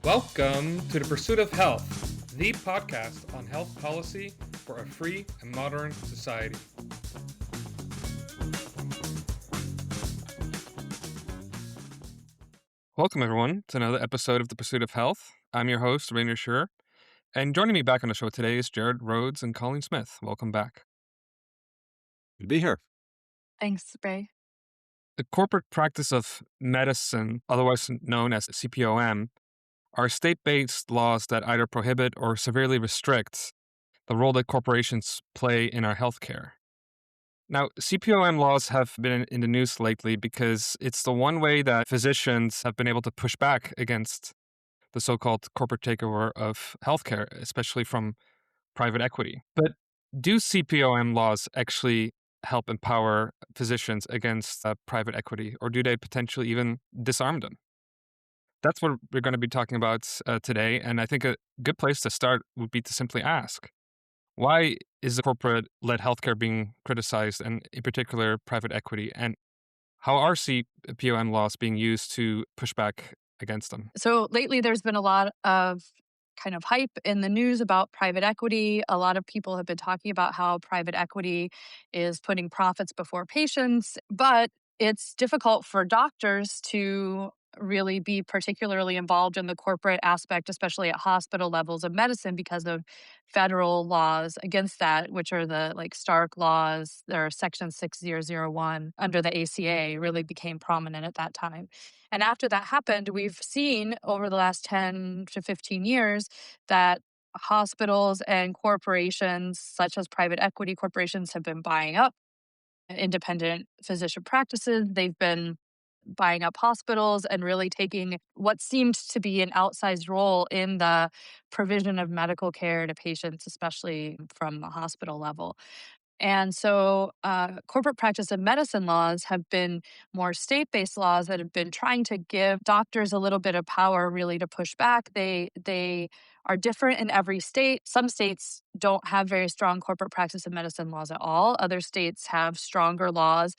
Welcome to The Pursuit of Health, the podcast on health policy for a free and modern society. Welcome, everyone, to another episode of The Pursuit of Health. I'm your host, Rainer Schur, and joining me back on the show today is Jared Rhodes and Colleen Smith. Welcome back. Good to be here. Thanks, Ray. The corporate practice of medicine, otherwise known as CPOM, are state-based laws that either prohibit or severely restrict the role that corporations play in our healthcare. Now, CPOM laws have been in the news lately because it's the one way that physicians have been able to push back against the so-called corporate takeover of healthcare, especially from private equity. But do CPOM laws actually help empower physicians against private equity, or do they potentially even disarm them? That's what we're going to be talking about today, and I think a good place to start would be to simply ask, why is the corporate-led healthcare being criticized, and in particular private equity, and how are CPOM laws being used to push back against them? So lately there's been a lot of kind of hype in the news about private equity. A lot of people have been talking about how private equity is putting profits before patients, but it's difficult for doctors to really be particularly involved in the corporate aspect, especially at hospital levels of medicine, because of federal laws against that, which are the Stark laws. There are Section 6001 under the ACA really became prominent at that time. And after that happened, we've seen over the last 10 to 15 years that hospitals and corporations, such as private equity corporations, have been buying up independent physician practices. They've been buying up hospitals and really taking what seemed to be an outsized role in the provision of medical care to patients, especially from the hospital level. And so corporate practice of medicine laws have been more state-based laws that have been trying to give doctors a little bit of power really to push back. They are different in every state. Some states don't have very strong corporate practice of medicine laws at all. Other states have stronger laws.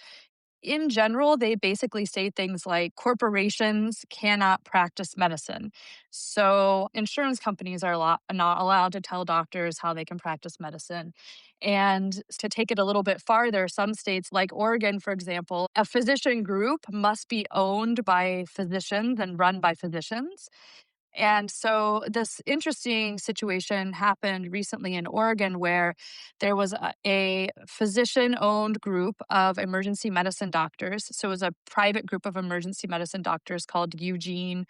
In general, they basically say things like corporations cannot practice medicine. So insurance companies are not allowed to tell doctors how they can practice medicine. And to take it a little bit farther, some states like Oregon, for example, a physician group must be owned by physicians and run by physicians. And so this interesting situation happened recently in Oregon where there was a physician-owned group of emergency medicine doctors. So it was a private group of emergency medicine doctors called Eugene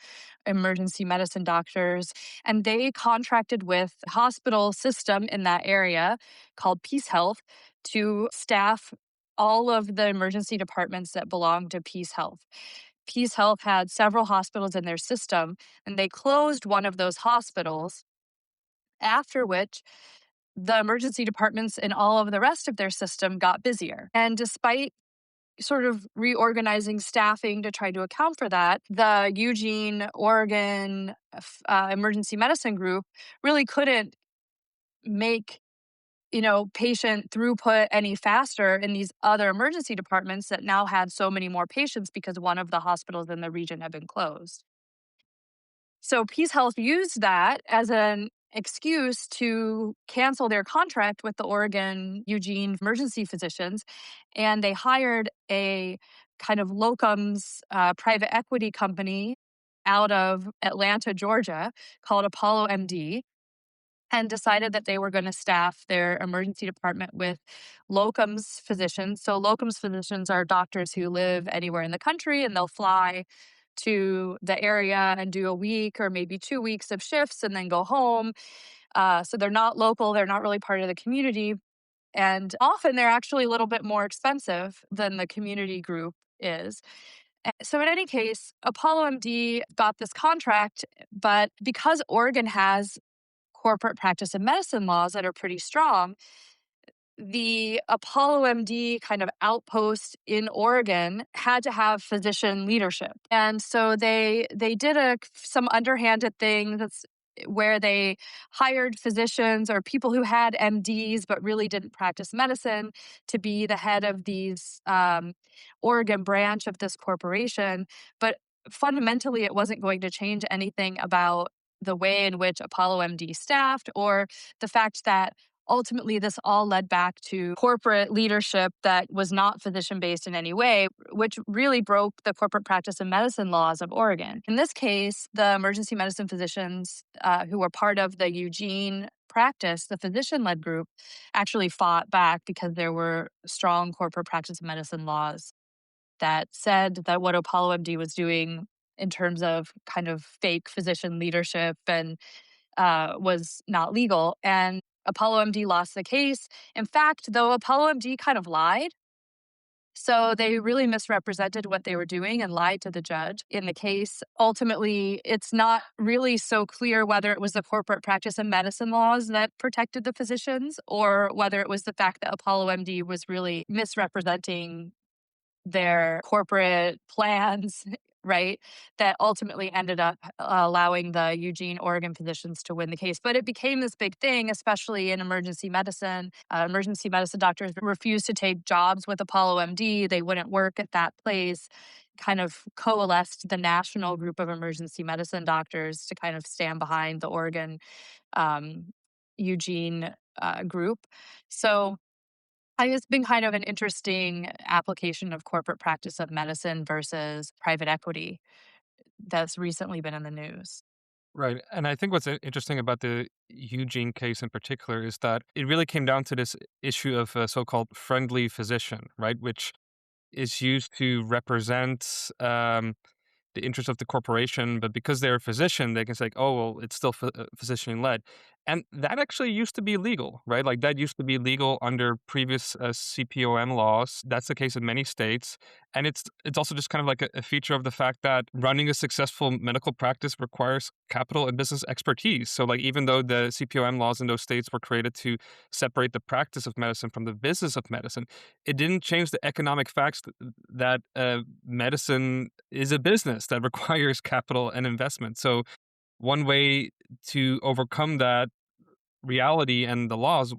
Emergency Medicine Doctors. And they contracted with a hospital system in that area called Peace Health to staff all of the emergency departments that belong to Peace Health. Peace Health had several hospitals in their system, and they closed one of those hospitals, after which the emergency departments in all of the rest of their system got busier. And despite sort of reorganizing staffing to try to account for that, the Eugene, Oregon emergency medicine group really couldn't make patient throughput any faster in these other emergency departments that now had so many more patients because one of the hospitals in the region had been closed. So Peace Health used that as an excuse to cancel their contract with the Oregon Eugene emergency physicians, and they hired a kind of locums private equity company out of Atlanta, Georgia, called Apollo MD, and decided that they were going to staff their emergency department with locums physicians. So locums physicians are doctors who live anywhere in the country, and they'll fly to the area and do a week or maybe 2 weeks of shifts and then go home. So they're not local. They're not really part of the community. And often they're actually a little bit more expensive than the community group is. So in any case, Apollo MD got this contract, but because Oregon has corporate practice of medicine laws that are pretty strong, the Apollo MD kind of outpost in Oregon had to have physician leadership. And so they did some underhanded things where they hired physicians or people who had MDs but really didn't practice medicine to be the head of these Oregon branch of this corporation. But fundamentally, it wasn't going to change anything about the way in which Apollo MD staffed, or the fact that ultimately this all led back to corporate leadership that was not physician based in any way, which really broke the corporate practice of medicine laws of Oregon. In this case, the emergency medicine physicians who were part of the Eugene practice, the physician led group, actually fought back because there were strong corporate practice of medicine laws that said that what Apollo MD was doing in terms of kind of fake physician leadership and was not legal. And Apollo MD lost the case. In fact, though, Apollo MD kind of lied. So they really misrepresented what they were doing and lied to the judge in the case. Ultimately, it's not really so clear whether it was the corporate practice and medicine laws that protected the physicians or whether it was the fact that Apollo MD was really misrepresenting their corporate plans, right? That ultimately ended up allowing the Eugene, Oregon physicians to win the case. But it became this big thing, especially in emergency medicine. Emergency medicine doctors refused to take jobs with Apollo MD. They wouldn't work at that place. Kind of coalesced the national group of emergency medicine doctors to kind of stand behind the Oregon um, Eugene group. So it's been kind of an interesting application of corporate practice of medicine versus private equity that's recently been in the news. Right. And I think what's interesting about the Eugene case in particular is that it really came down to this issue of a so called friendly physician, right? Which is used to represent the interest of the corporation, but because they're a physician, they can say, "Oh, well, it's still physician led," and that actually used to be legal, right? Like that used to be legal under previous CPOM laws. That's the case in many states, and it's also just kind of like a feature of the fact that running a successful medical practice requires capital and business expertise. So, like, even though the CPOM laws in those states were created to separate the practice of medicine from the business of medicine, it didn't change the economic facts that medicine is a business that requires capital and investment. So one way to overcome that reality and the laws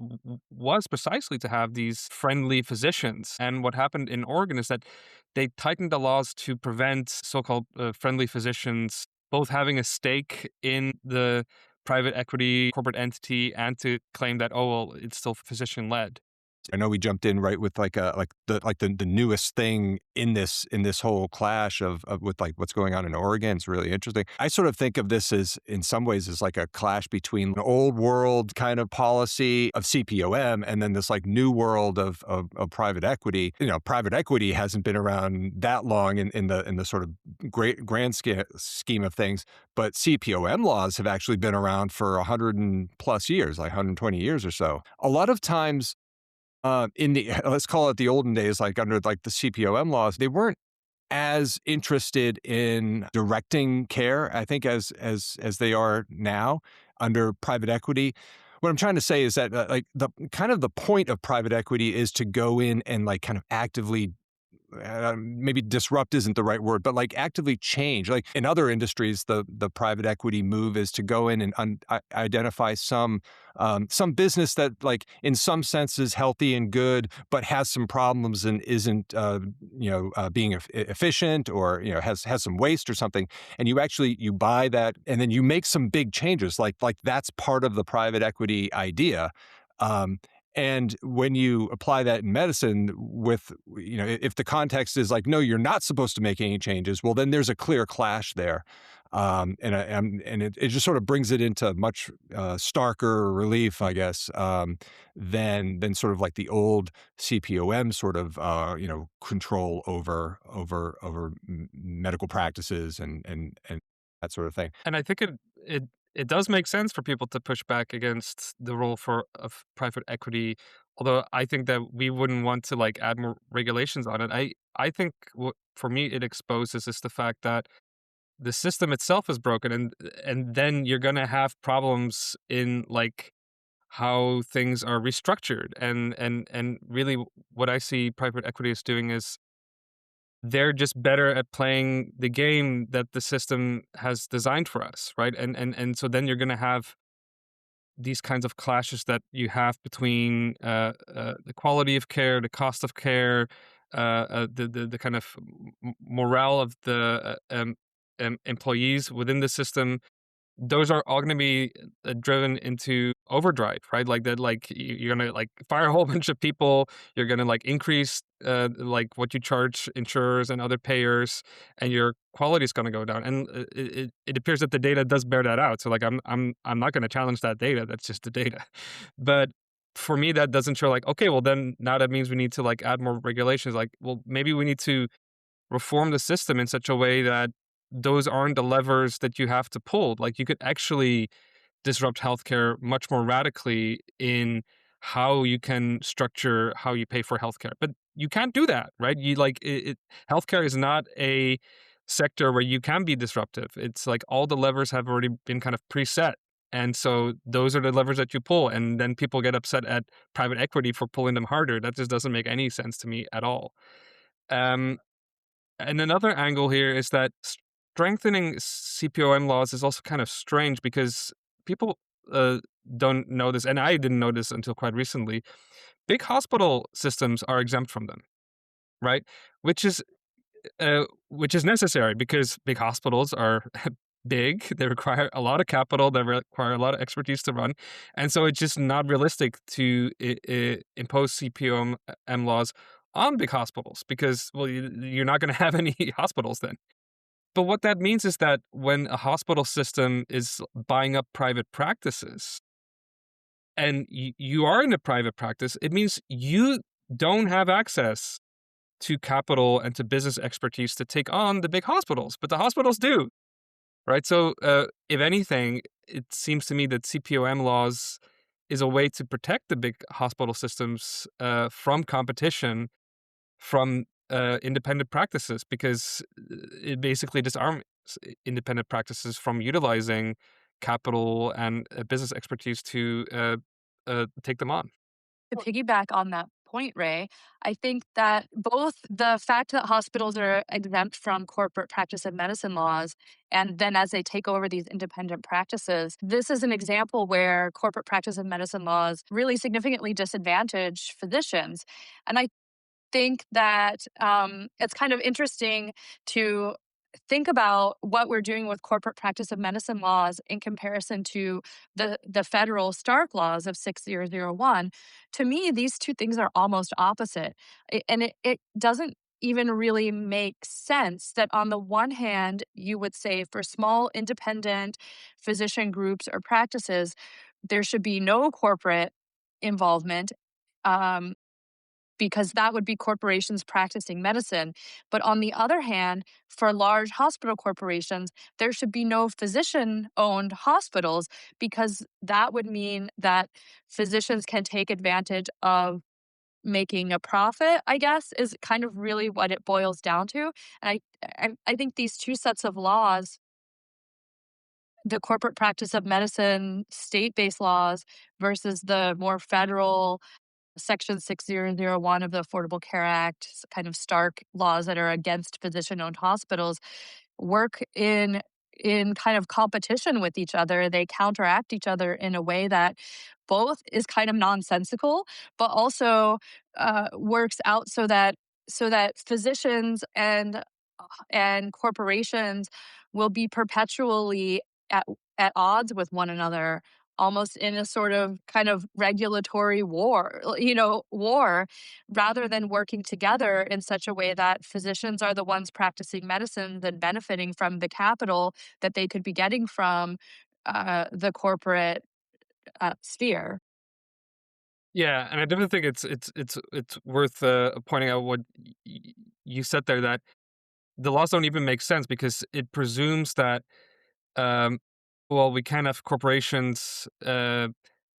was precisely to have these friendly physicians. And what happened in Oregon is that they tightened the laws to prevent so-called friendly physicians both having a stake in the private equity corporate entity and to claim that, oh, well, it's still physician led. I know we jumped in right with the newest thing in this whole clash of with like what's going on in Oregon. It's really interesting. I sort of think of this as in some ways as like a clash between an old world kind of policy of CPOM and then this like new world of private equity. You know, private equity hasn't been around that long in the sort of grand scheme of things, but CPOM laws have actually been around for 100 and plus years, like 120 years or so. A lot of times in the let's call it the olden days, like under like the CPOM laws, they weren't as interested in directing care, I think, as they are now under private equity. What I'm trying to say is that like the kind of the point of private equity is to go in and like kind of actively maybe disrupt isn't the right word, but like actively change. Like in other industries, the private equity move is to go in and identify some business that like in some sense is healthy and good, but has some problems and isn't being efficient or has some waste or something. And you buy that and then you make some big changes. Like that's part of the private equity idea. Um, and when you apply that in medicine with, if the context is like, no, you're not supposed to make any changes, well, then there's a clear clash there. And it just sort of brings it into much starker relief, I guess, than sort of like the old CPOM sort of, control over medical practices and that sort of thing. And I think it does make sense for people to push back against the role of private equity. Although I think that we wouldn't want to like add more regulations on it. I think what for me it exposes is the fact that the system itself is broken, and then you're gonna have problems in like how things are restructured. And really, what I see private equity is doing is they're just better at playing the game that the system has designed for us, right? And so then you're going to have these kinds of clashes that you have between the quality of care, the cost of care, the kind of morale of the employees within the system. those are all going to be driven into overdrive, right? Like that, like you're going to like fire a whole bunch of people. You're going to like increase like what you charge insurers and other payers, and your quality is going to go down. And it appears that the data does bear that out. So like I'm not going to challenge that data. That's just the data. But for me, that doesn't show like, okay, well then now that means we need to like add more regulations. Like, well, maybe we need to reform the system in such a way that those aren't the levers that you have to pull. Like you could actually disrupt healthcare much more radically in how you can structure how you pay for healthcare. But you can't do that, right? You like healthcare is not a sector where you can be disruptive. It's like all the levers have already been kind of preset. And so those are the levers that you pull. And then people get upset at private equity for pulling them harder. That just doesn't make any sense to me at all. Um, and another angle here is that strengthening CPOM laws is also kind of strange because people uh, don't know this, and I didn't know this until quite recently. Big hospital systems are exempt from them, right? Which is which is necessary because big hospitals are big. They require a lot of capital. They require a lot of expertise to run, and so it's just not realistic to impose CPOM laws on big hospitals because, well, you're not going to have any hospitals then. But what that means is that when a hospital system is buying up private practices and you are in a private practice, it means you don't have access to capital and to business expertise to take on the big hospitals, but the hospitals do, right? So, if anything, it seems to me that CPOM laws is a way to protect the big hospital systems from competition from independent practices because it basically disarms independent practices from utilizing capital and business expertise to take them on. To piggyback on that point, Ray, I think that both the fact that hospitals are exempt from corporate practice of medicine laws, and then as they take over these independent practices, this is an example where corporate practice of medicine laws really significantly disadvantage physicians. And I think that it's kind of interesting to think about what we're doing with corporate practice of medicine laws in comparison to the federal Stark laws of 6001. To me, these two things are almost opposite. And it doesn't even really make sense that on the one hand, you would say for small independent physician groups or practices, there should be no corporate involvement. Um, because that would be corporations practicing medicine. But on the other hand, for large hospital corporations, there should be no physician owned hospitals because that would mean that physicians can take advantage of making a profit, I guess, is kind of really what it boils down to. And I think these two sets of laws, the corporate practice of medicine state based laws versus the more federal Section 6001 of the Affordable Care Act, kind of stark laws that are against physician-owned hospitals, work in kind of competition with each other. They counteract each other in a way that both is kind of nonsensical, but also works out so that physicians and corporations will be perpetually at at odds with one another, almost in a sort of kind of regulatory war, rather than working together in such a way that physicians are the ones practicing medicine and benefiting from the capital that they could be getting from the corporate sphere. Yeah, and I definitely think it's worth pointing out what you said there that the laws don't even make sense because it presumes that um, well, we can't have corporations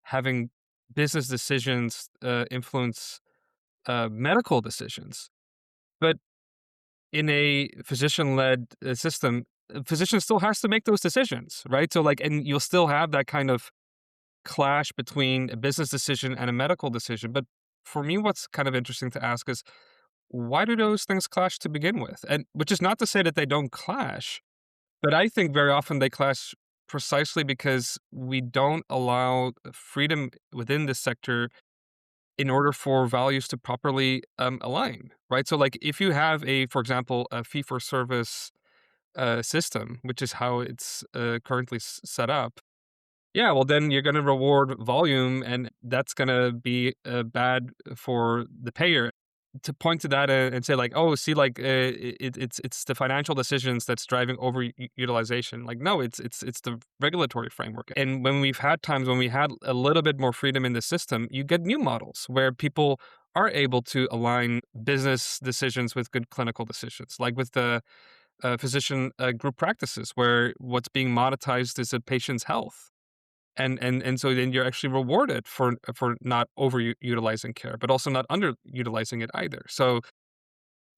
having business decisions influence medical decisions. But in a physician-led system, a physician still has to make those decisions, right? So, like, and you'll still have that kind of clash between a business decision and a medical decision. But for me, what's kind of interesting to ask is why do those things clash to begin with? And which is not to say that they don't clash, but I think very often they clash precisely because we don't allow freedom within this sector in order for values to properly align, right? So, like, if you have for example, a fee for service system, which is how it's currently set up, yeah, well, then you're going to reward volume, and that's going to be bad for the payer. To point to that and say like, oh, see, like it's the financial decisions that's driving over utilization. Like, no, it's the regulatory framework. And when we've had times when we had a little bit more freedom in the system, you get new models where people are able to align business decisions with good clinical decisions, like with the physician group practices, where what's being monetized is a patient's health. And so then you're actually rewarded for not overutilizing care, but also not underutilizing it either. So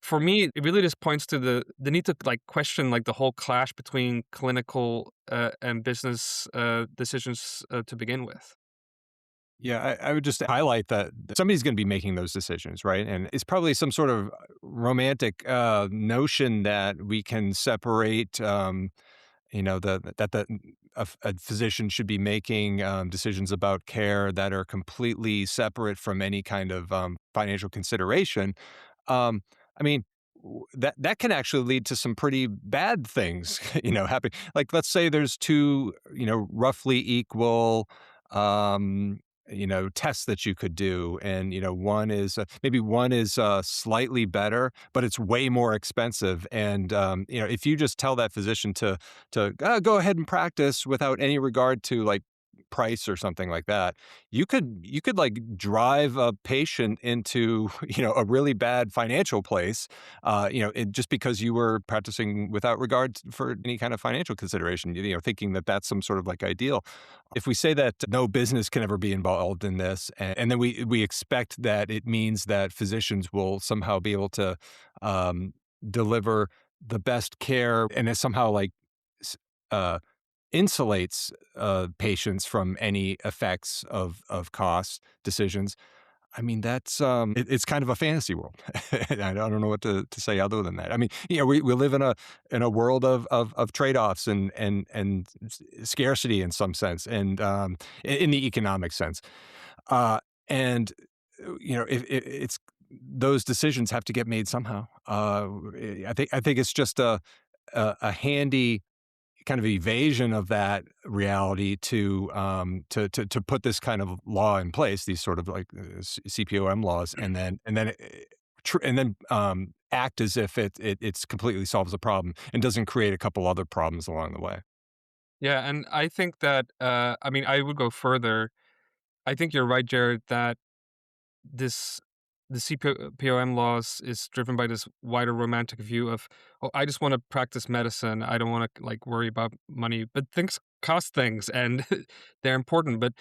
for me, it really just points to the need to like question like the whole clash between clinical and business decisions to begin with. Yeah, I would just highlight that somebody's going to be making those decisions, right? And it's probably some sort of romantic notion that we can separate, a physician should be making decisions about care that are completely separate from any kind of financial consideration. Um, I mean, that can actually lead to some pretty bad things, happen. Like, let's say there's two, roughly equal, um, tests that you could do, and one is maybe one is slightly better, but it's way more expensive. And if you just tell that physician to go ahead and practice without any regard to like price or something like that, you could like drive a patient into a really bad financial place, just because you were practicing without regard for any kind of financial consideration, thinking that that's some sort of like ideal. If we say that no business can ever be involved in this, and then we expect that it means that physicians will somehow be able to um, deliver the best care, and it somehow like s- uh, insulates patients from any effects of cost decisions. I mean, that's it's kind of a fantasy world. I don't know what to say other than that. I mean, we live in a world of trade offs and scarcity in some sense, and in the economic sense, and it's those decisions have to get made somehow. I think it's just a handy kind of evasion of that reality to put this kind of law in place, these sort of like CPOM laws, and then act as if it's completely solves a problem and doesn't create a couple other problems along the way. Yeah, and I think that I mean I would go further. I think you're right, Jared, that this the CPOM laws is driven by this wider romantic view of, oh, I just want to practice medicine. I don't want to like worry about money, but things cost things, and they're important. But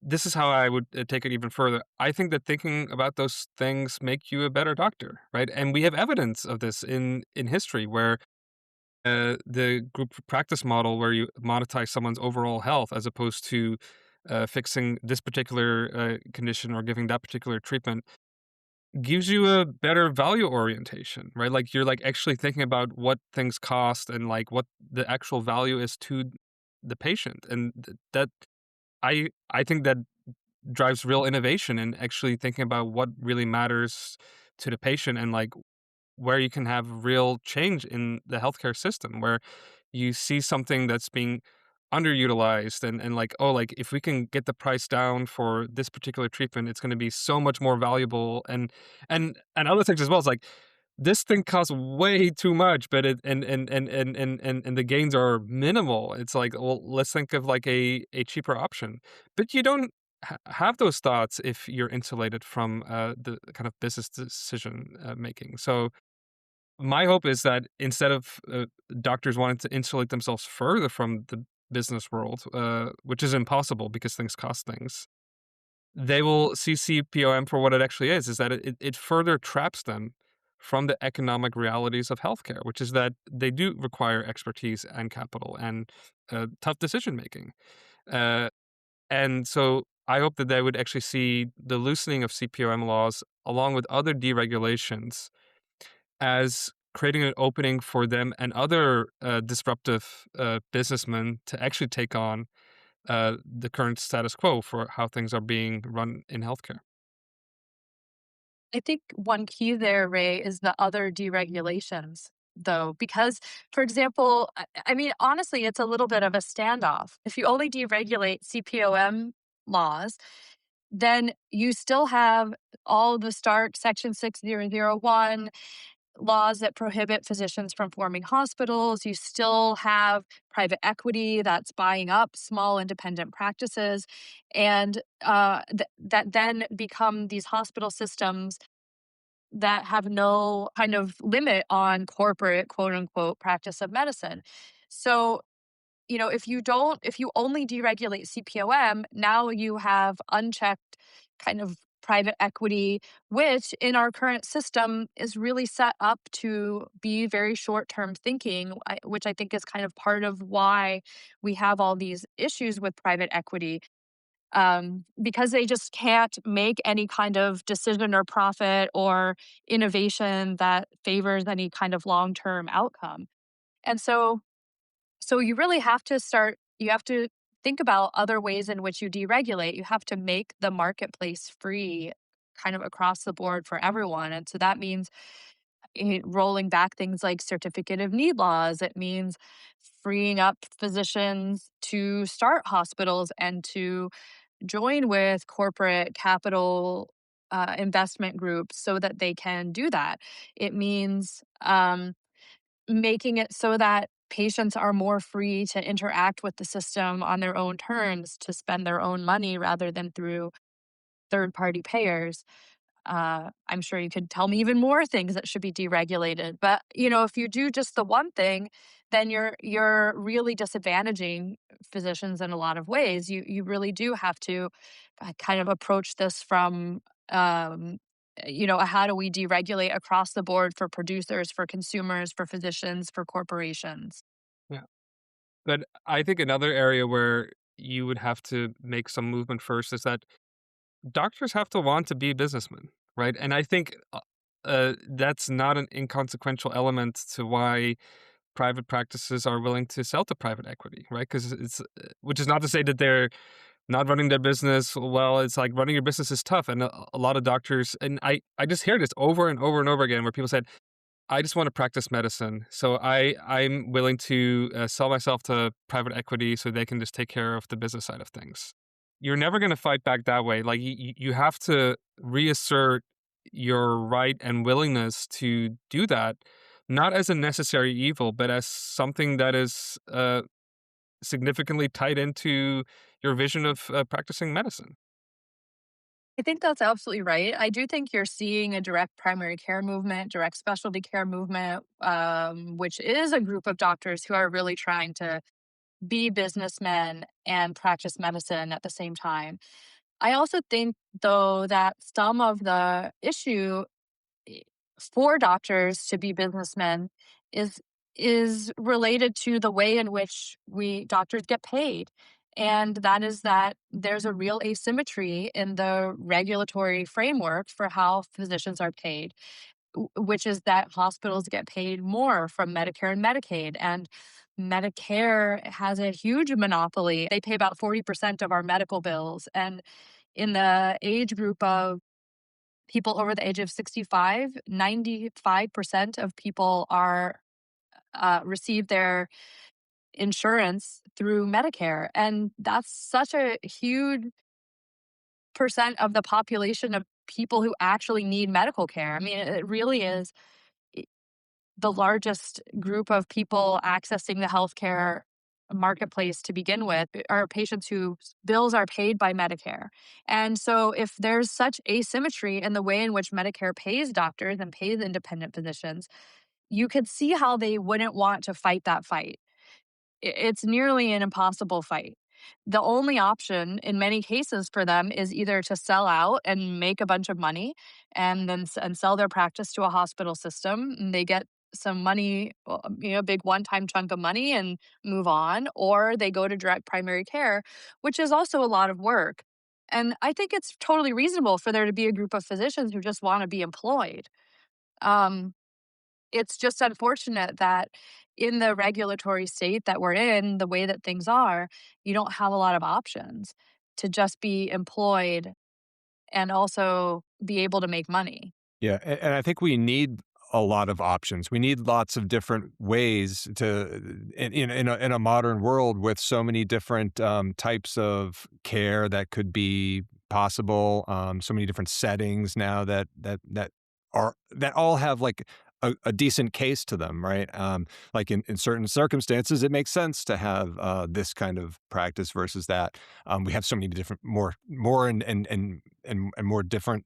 this is how I would take it even further. I think that thinking about those things make you a better doctor, right? And we have evidence of this in history, where the group practice model, where you monetize someone's overall health as opposed to fixing this particular condition or giving that particular treatment, gives you a better value orientation, right? Like you're like actually thinking about what things cost and like what the actual value is to the patient, and that I think that drives real innovation in actually thinking about what really matters to the patient, and like where you can have real change in the healthcare system, where you see something that's being underutilized, and like, oh, like if we can get the price down for this particular treatment, it's going to be so much more valuable, and other things as well. It's like this thing costs way too much, but it and the gains are minimal. It's like, well, let's think of like a cheaper option. But you don't have those thoughts if you're insulated from the kind of business decision making. So my hope is that instead of doctors wanting to insulate themselves further from the business world, which is impossible because things cost things, they will see CPOM for what it actually is that it further traps them from the economic realities of healthcare, which is that they do require expertise and capital and tough decision making. Uh, and so I hope that they would actually see the loosening of CPOM laws along with other deregulations as creating an opening for them and other disruptive businessmen to actually take on the current status quo for how things are being run in healthcare. I think one key there, Ray, is the other deregulations, though, because, for example, I mean, honestly, it's a little bit of a standoff. If you only deregulate CPOM laws, then you still have all the Stark Section 6001 laws that prohibit physicians from forming hospitals. You still have private equity that's buying up small independent practices, and that then become these hospital systems that have no kind of limit on corporate quote unquote practice of medicine. So, if you only deregulate CPOM, now you have unchecked kind of private equity, which in our current system is really set up to be very short term thinking, which I think is kind of part of why we have all these issues with private equity, because they just can't make any kind of decision or profit or innovation that favors any kind of long term outcome. And so you really have to you have to think about other ways in which you deregulate. You have to make the marketplace free kind of across the board for everyone. And so that means rolling back things like certificate of need laws. It means freeing up physicians to start hospitals and to join with corporate capital investment groups so that they can do that. It means making it so that patients are more free to interact with the system on their own terms, to spend their own money rather than through third party payers. I'm sure you could tell me even more things that should be deregulated. But if you do just the one thing, then you're really disadvantaging physicians in a lot of ways. You really do have to kind of approach this from how do we deregulate across the board for producers, for consumers, for physicians, for corporations. Yeah. But I think another area where you would have to make some movement first is that doctors have to want to be businessmen, right? And I think that's not an inconsequential element to why private practices are willing to sell to private equity, right? Because which is not to say that they're not running their business well. It's like running your business is tough, and a lot of doctors, and I just hear this over and over and over again, where people said, I just want to practice medicine. So I'm willing to sell myself to private equity so they can just take care of the business side of things. You're never going to fight back that way. Like you have to reassert your right and willingness to do that, not as a necessary evil, but as something that is significantly tied into your vision of practicing medicine. I think that's absolutely right. I do think you're seeing a direct primary care movement, direct specialty care movement, which is a group of doctors who are really trying to be businessmen and practice medicine at the same time. I also think, though, that some of the issue eh, for doctors to be businessmen is is related to the way in which we doctors get paid. And that is that there's a real asymmetry in the regulatory framework for how physicians are paid, which is that hospitals get paid more from Medicare and Medicaid. And Medicare has a huge monopoly. They pay about 40% of our medical bills. And in the age group of people over the age of 65, 95% of people are receive their insurance through Medicare. And that's such a huge percent of the population of people who actually need medical care. I mean, it really is the largest group of people accessing the healthcare marketplace to begin with are patients whose bills are paid by Medicare. And so if there's such asymmetry in the way in which Medicare pays doctors and pays independent physicians, you could see how they wouldn't want to fight that fight. It's nearly an impossible fight. The only option in many cases for them is either to sell out and make a bunch of money and then and sell their practice to a hospital system. And they get some money, big one-time chunk of money and move on, or they go to direct primary care, which is also a lot of work. And I think it's totally reasonable for there to be a group of physicians who just want to be employed. Um, it's just unfortunate that in the regulatory state that we're in, the way that things are, you don't have a lot of options to just be employed and also be able to make money. Yeah, and I think we need a lot of options. We need lots of different ways to in a modern world with so many different types of care that could be possible. So many different settings now that all have like a decent case to them, right? Like in certain circumstances, it makes sense to have this kind of practice versus that. We have so many different more and more different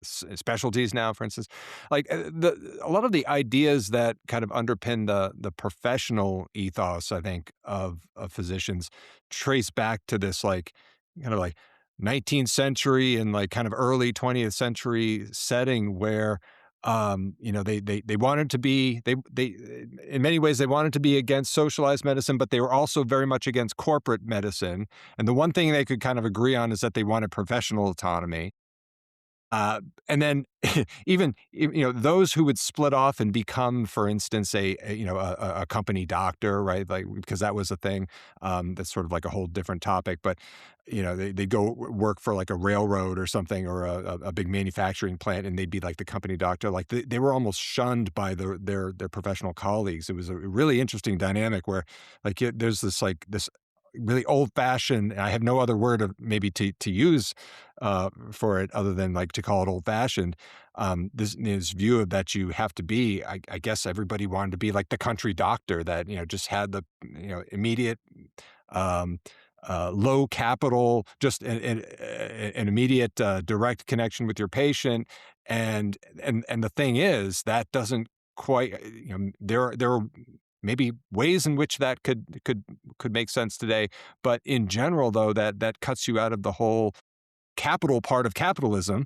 specialties now, for instance. Like a lot of the ideas that kind of underpin the professional ethos, I think, of physicians trace back to this like kind of like 19th century and like kind of early 20th century setting where they wanted to be they in many ways they wanted to be against socialized medicine, but they were also very much against corporate medicine. And the one thing they could kind of agree on is that they wanted professional autonomy. And then even those who would split off and become, for instance, a company doctor, right? Like because that was a thing. That's sort of like a whole different topic. But they go work for like a railroad or something or a big manufacturing plant, and they'd be like the company doctor. Like they were almost shunned by their professional colleagues. It was a really interesting dynamic where there's this really old fashioned. I have no other word of maybe to use for it other than like to call it old fashioned. This view of that you have to be. I guess everybody wanted to be like the country doctor that just had the immediate. Um, Low capital, just an immediate direct connection with your patient, and the thing is that doesn't quite. There are maybe ways in which that could make sense today. But in general, though, that cuts you out of the whole capital part of capitalism,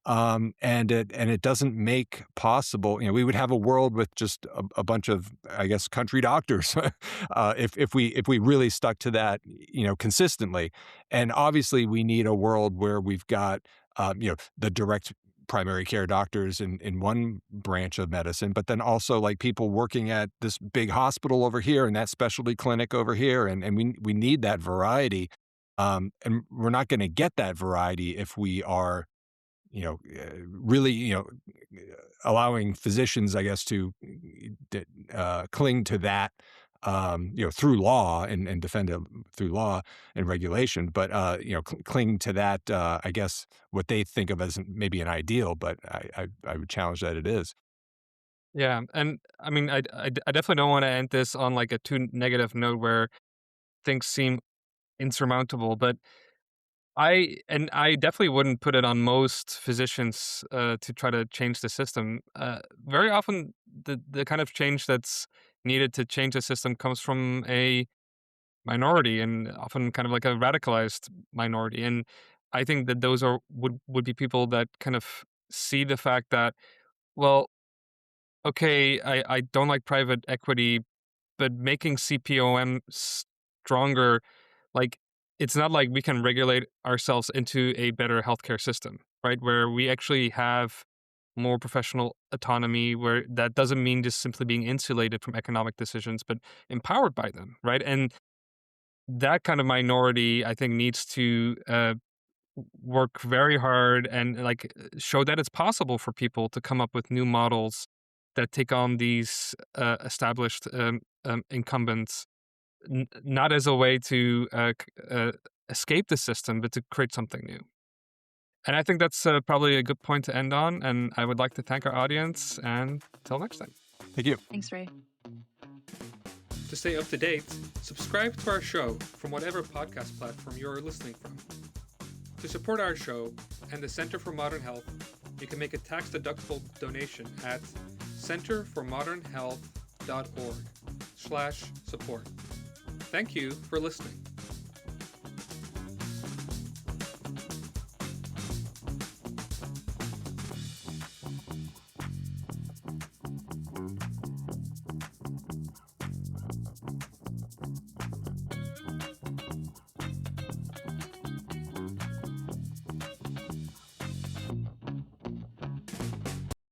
and it doesn't make possible. We would have a world with just a bunch of, I guess, country doctors, if we really stuck to that, consistently. And obviously, we need a world where we've got, the direct primary care doctors in one branch of medicine, but then also like people working at this big hospital over here and that specialty clinic over here, and we need that variety. And we're not going to get that variety if we are really, allowing physicians, I guess, to cling to that, through law and defend it through law and regulation, but, cling to that, I guess, what they think of as maybe an ideal, but I would challenge that it is. Yeah, and I mean, I definitely don't want to end this on like a too negative note where things seem insurmountable, but I definitely wouldn't put it on most physicians to try to change the system. Very often, the kind of change that's needed to change the system comes from a minority, and often kind of like a radicalized minority. And I think that those would be people that kind of see the fact that, well, okay, I don't like private equity, but making CPOM stronger, like, it's not like we can regulate ourselves into a better healthcare system, right? Where we actually have more professional autonomy, where that doesn't mean just simply being insulated from economic decisions, but empowered by them, right? And that kind of minority, I think, needs to work very hard and like show that it's possible for people to come up with new models that take on these established incumbents, not as a way to escape the system, but to create something new. And I think that's probably a good point to end on. And I would like to thank our audience, and till next time. Thank you. Thanks, Ray. To stay up to date, subscribe to our show from whatever podcast platform you are listening from. To support our show and the Center for Modern Health, you can make a tax-deductible donation at centerformodernhealth.org/support. Thank you for listening.